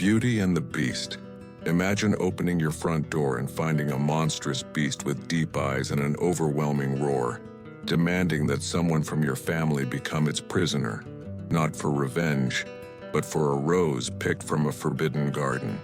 Beauty and the Beast. Imagine opening your front door and finding a monstrous beast with deep eyes and an overwhelming roar, demanding that someone from your family become its prisoner, not for revenge, but for a rose picked from a forbidden garden.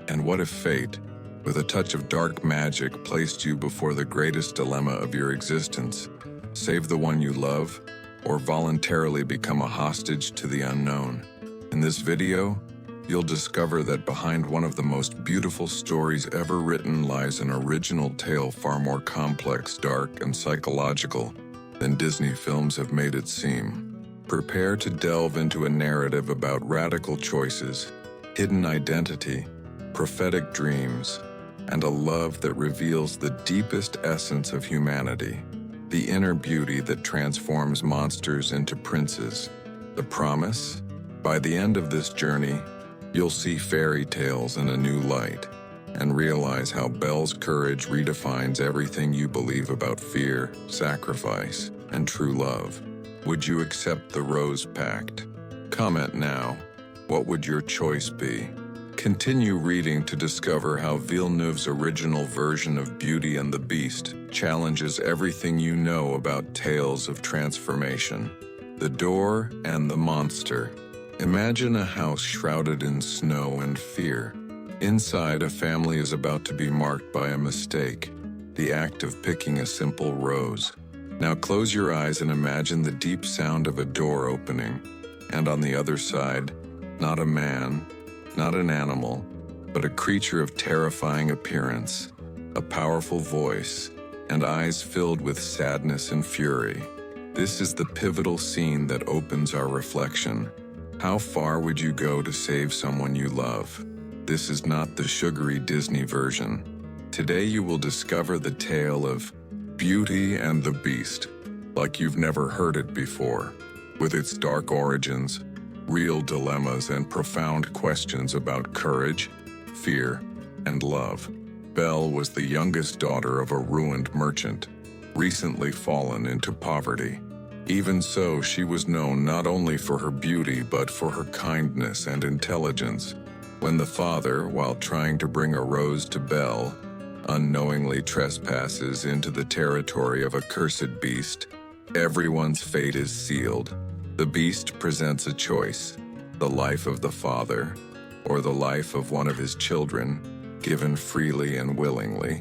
And what if fate, with a touch of dark magic, placed you before the greatest dilemma of your existence? Save the one you love, or voluntarily become a hostage to the unknown? In this video, you'll discover that behind one of the most beautiful stories ever written lies an original tale far more complex, dark, and psychological than Disney films have made it seem. Prepare to delve into a narrative about radical choices, hidden identity, prophetic dreams, and a love that reveals the deepest essence of humanity, the inner beauty that transforms monsters into princes. The promise? By the end of this journey, you'll see fairy tales in a new light and realize how Belle's courage redefines everything you believe about fear, sacrifice, and true love. Would you accept the Rose Pact? Comment now. What would your choice be? Continue reading to discover how Villeneuve's original version of Beauty and the Beast challenges everything you know about tales of transformation. The Door and the Monster. Imagine a house shrouded in snow and fear. Inside, a family is about to be marked by a mistake, the act of picking a simple rose. Now close your eyes and imagine the deep sound of a door opening, and on the other side, not a man, not an animal, but a creature of terrifying appearance, a powerful voice, and eyes filled with sadness and fury. This is the pivotal scene that opens our reflection. How far would you go to save someone you love? This is not the sugary Disney version. Today you will discover the tale of Beauty and the Beast, like you've never heard it before, with its dark origins, real dilemmas, and profound questions about courage, fear, and love. Belle was the youngest daughter of a ruined merchant, recently fallen into poverty. Even so, she was known not only for her beauty but for her kindness and intelligence. When the father, while trying to bring a rose to Belle, unknowingly trespasses into the territory of a cursed beast, everyone's fate is sealed. The beast presents a choice: the life of the father, or the life of one of his children, given freely and willingly.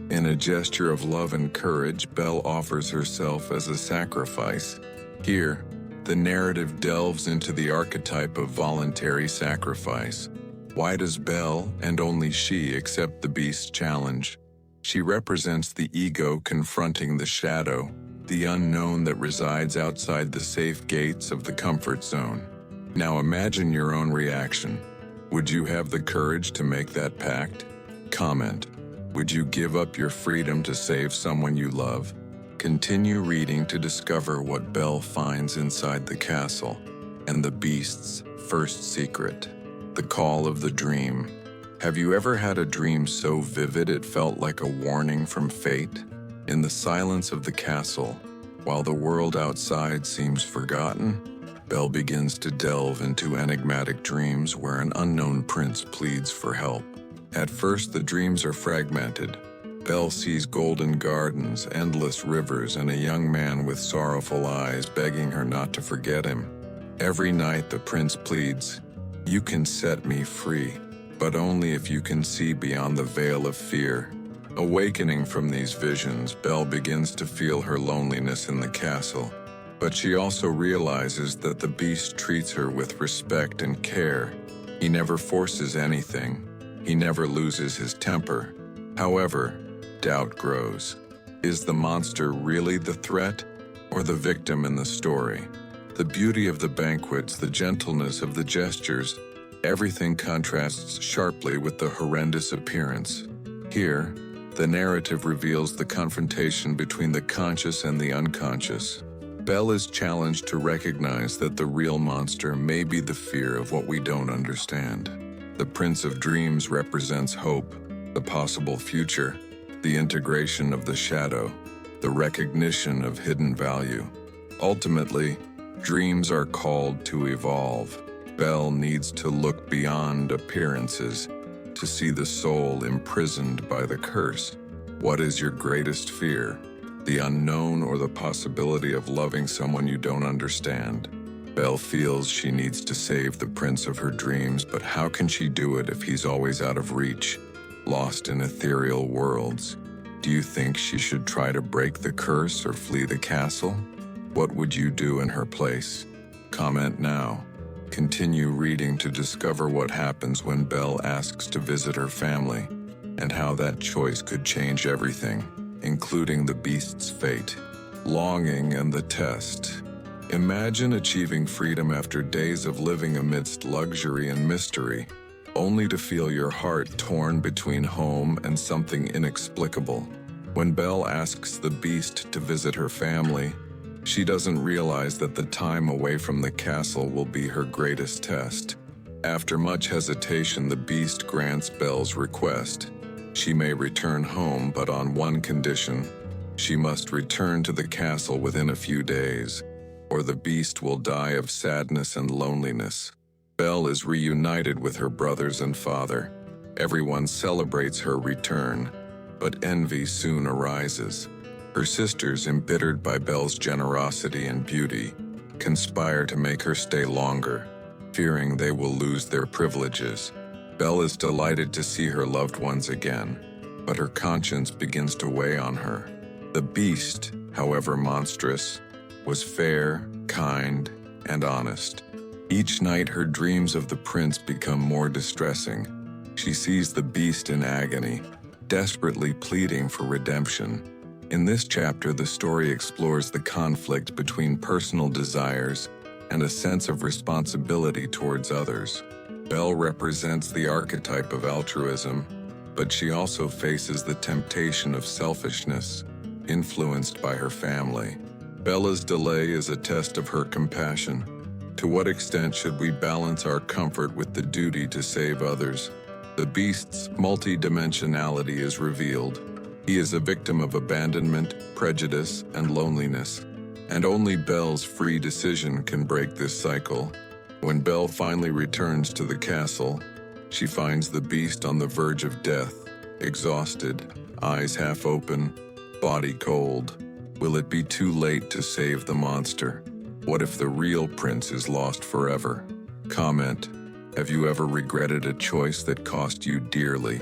In a gesture of love and courage, Belle offers herself as a sacrifice. Here, the narrative delves into the archetype of voluntary sacrifice. Why does Belle, and only she, accept the beast's challenge? She represents the ego confronting the shadow, the unknown that resides outside the safe gates of the comfort zone. Now imagine your own reaction. Would you have the courage to make that pact? Comment. Would you give up your freedom to save someone you love? Continue reading to discover what Belle finds inside the castle and the beast's first secret. The call of the dream. Have you ever had a dream so vivid it felt like a warning from fate? In the silence of the castle, while the world outside seems forgotten, Belle begins to delve into enigmatic dreams where an unknown prince pleads for help. At first, the dreams are fragmented. Belle sees golden gardens, endless rivers, and a young man with sorrowful eyes begging her not to forget him. Every night, the prince pleads, "You can set me free, but only if you can see beyond the veil of fear." Awakening from these visions, Belle begins to feel her loneliness in the castle, but she also realizes that the beast treats her with respect and care. He never forces anything. He never loses his temper. However, doubt grows. Is the monster really the threat, or the victim in the story? The beauty of the banquets, the gentleness of the gestures, everything contrasts sharply with the horrendous appearance. Here, the narrative reveals the confrontation between the conscious and the unconscious. Belle is challenged to recognize that the real monster may be the fear of what we don't understand. The Prince of Dreams represents hope, the possible future, the integration of the shadow, the recognition of hidden value. Ultimately, dreams are called to evolve. Belle needs to look beyond appearances to see the soul imprisoned by the curse. What is your greatest fear? The unknown or the possibility of loving someone you don't understand? Belle feels she needs to save the prince of her dreams, but how can she do it if he's always out of reach, lost in ethereal worlds? Do you think she should try to break the curse or flee the castle? What would you do in her place? Comment now. Continue reading to discover what happens when Belle asks to visit her family, and how that choice could change everything, including the beast's fate. Longing and the test. Imagine achieving freedom after days of living amidst luxury and mystery, only to feel your heart torn between home and something inexplicable. When Belle asks the beast to visit her family, she doesn't realize that the time away from the castle will be her greatest test. After much hesitation, the beast grants Belle's request. She may return home, but on one condition: she must return to the castle within a few days, or the beast will die of sadness and loneliness. Belle is reunited with her brothers and father. Everyone celebrates her return, but envy soon arises. Her sisters, embittered by Belle's generosity and beauty, conspire to make her stay longer, fearing they will lose their privileges. Belle is delighted to see her loved ones again, but her conscience begins to weigh on her. The beast, however monstrous, was fair, kind, and honest. Each night her dreams of the prince become more distressing. She sees the beast in agony, desperately pleading for redemption. In this chapter, the story explores the conflict between personal desires and a sense of responsibility towards others. Belle represents the archetype of altruism, but she also faces the temptation of selfishness, influenced by her family. Bella's delay is a test of her compassion. To what extent should we balance our comfort with the duty to save others? The beast's multidimensionality is revealed. He is a victim of abandonment, prejudice, and loneliness, and only Belle's free decision can break this cycle. When Belle finally returns to the castle, she finds the beast on the verge of death, exhausted, eyes half open, body cold. Will it be too late to save the monster? What if the real prince is lost forever? Comment: have you ever regretted a choice that cost you dearly?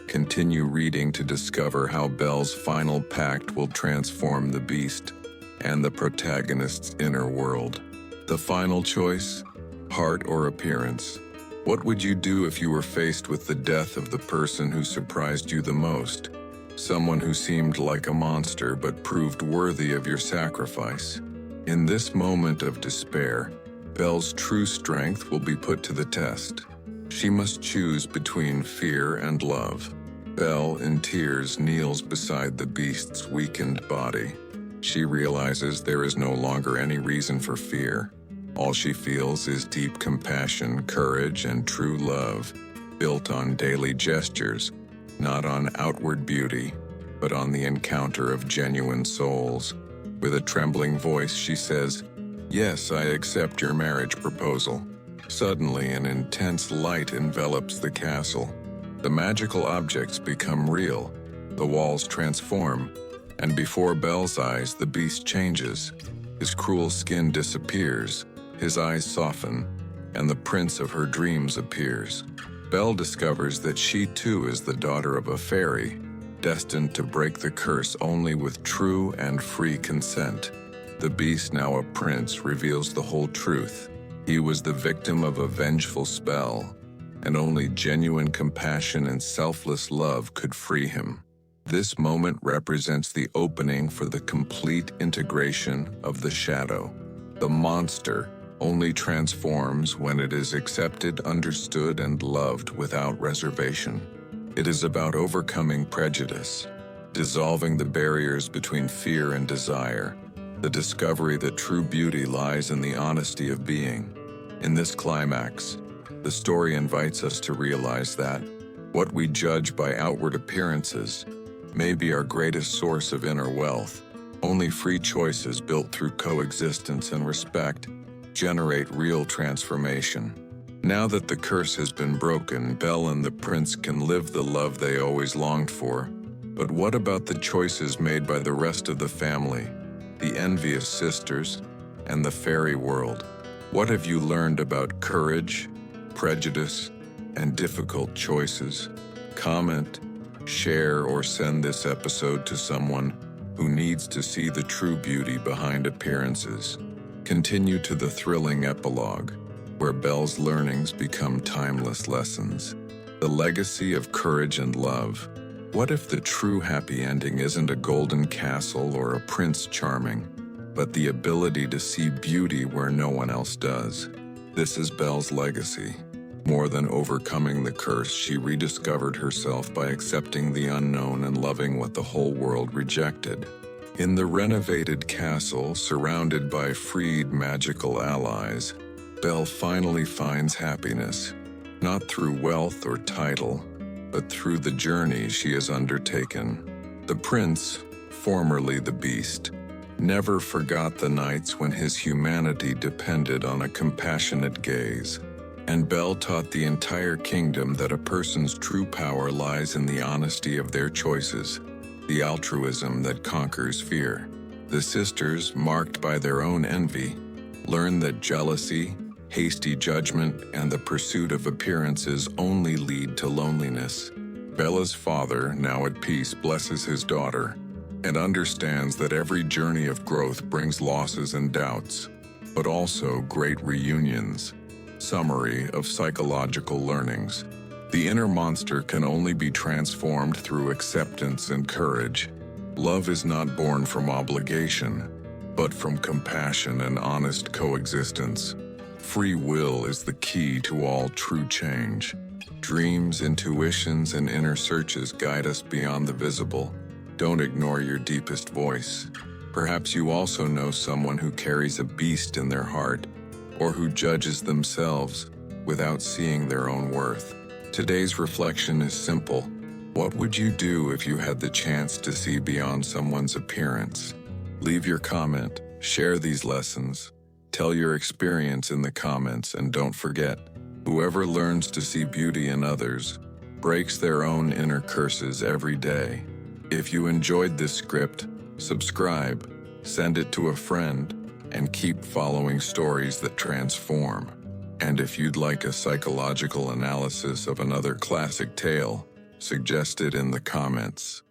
Continue reading to discover how Belle's final pact will transform the beast and the protagonist's inner world. The final choice: heart or appearance? What would you do if you were faced with the death of the person who surprised you the most? Someone who seemed like a monster but proved worthy of your sacrifice. In this moment of despair, Belle's true strength will be put to the test. She must choose between fear and love. Belle, in tears, kneels beside the beast's weakened body. She realizes there is no longer any reason for fear. All she feels is deep compassion, courage, and true love, built on daily gestures, not on outward beauty, but on the encounter of genuine souls. With a trembling voice, she says, "Yes, I accept your marriage proposal." Suddenly, an intense light envelops the castle. The magical objects become real, the walls transform, and before Belle's eyes, the beast changes. His cruel skin disappears, his eyes soften, and the prince of her dreams appears. Belle discovers that she too is the daughter of a fairy, destined to break the curse only with true and free consent. The beast, now a prince, reveals the whole truth. He was the victim of a vengeful spell, and only genuine compassion and selfless love could free him. This moment represents the opening for the complete integration of the shadow. The monster only transforms when it is accepted, understood, and loved without reservation. It is about overcoming prejudice, dissolving the barriers between fear and desire, the discovery that true beauty lies in the honesty of being. In this climax, the story invites us to realize that what we judge by outward appearances may be our greatest source of inner wealth. Only free choices built through coexistence and respect generate real transformation. Now that the curse has been broken, Belle and the prince can live the love they always longed for. But what about the choices made by the rest of the family, the envious sisters, and the fairy world? What have you learned about courage, prejudice, and difficult choices? Comment, share, or send this episode to someone who needs to see the true beauty behind appearances. Continue to the thrilling epilogue, where Belle's learnings become timeless lessons. The legacy of courage and love. What if the true happy ending isn't a golden castle or a prince charming, but the ability to see beauty where no one else does? This is Belle's legacy. More than overcoming the curse, she rediscovered herself by accepting the unknown and loving what the whole world rejected. In the renovated castle, surrounded by freed magical allies, Belle finally finds happiness, not through wealth or title, but through the journey she has undertaken. The prince, formerly the beast, never forgot the nights when his humanity depended on a compassionate gaze. And Belle taught the entire kingdom that a person's true power lies in the honesty of their choices, the altruism that conquers fear. The sisters, marked by their own envy, learn that jealousy, hasty judgment, and the pursuit of appearances only lead to loneliness. Bella's father, now at peace, blesses his daughter and understands that every journey of growth brings losses and doubts, but also great reunions. Summary of psychological learnings. The inner monster can only be transformed through acceptance and courage. Love is not born from obligation, but from compassion and honest coexistence. Free will is the key to all true change. Dreams, intuitions, and inner searches guide us beyond the visible. Don't ignore your deepest voice. Perhaps you also know someone who carries a beast in their heart, or who judges themselves without seeing their own worth. Today's reflection is simple. What would you do if you had the chance to see beyond someone's appearance? Leave your comment, share these lessons, tell your experience in the comments, and don't forget, whoever learns to see beauty in others breaks their own inner curses every day. If you enjoyed this script, subscribe, send it to a friend, and keep following stories that transform. And if you'd like a psychological analysis of another classic tale, suggest it in the comments.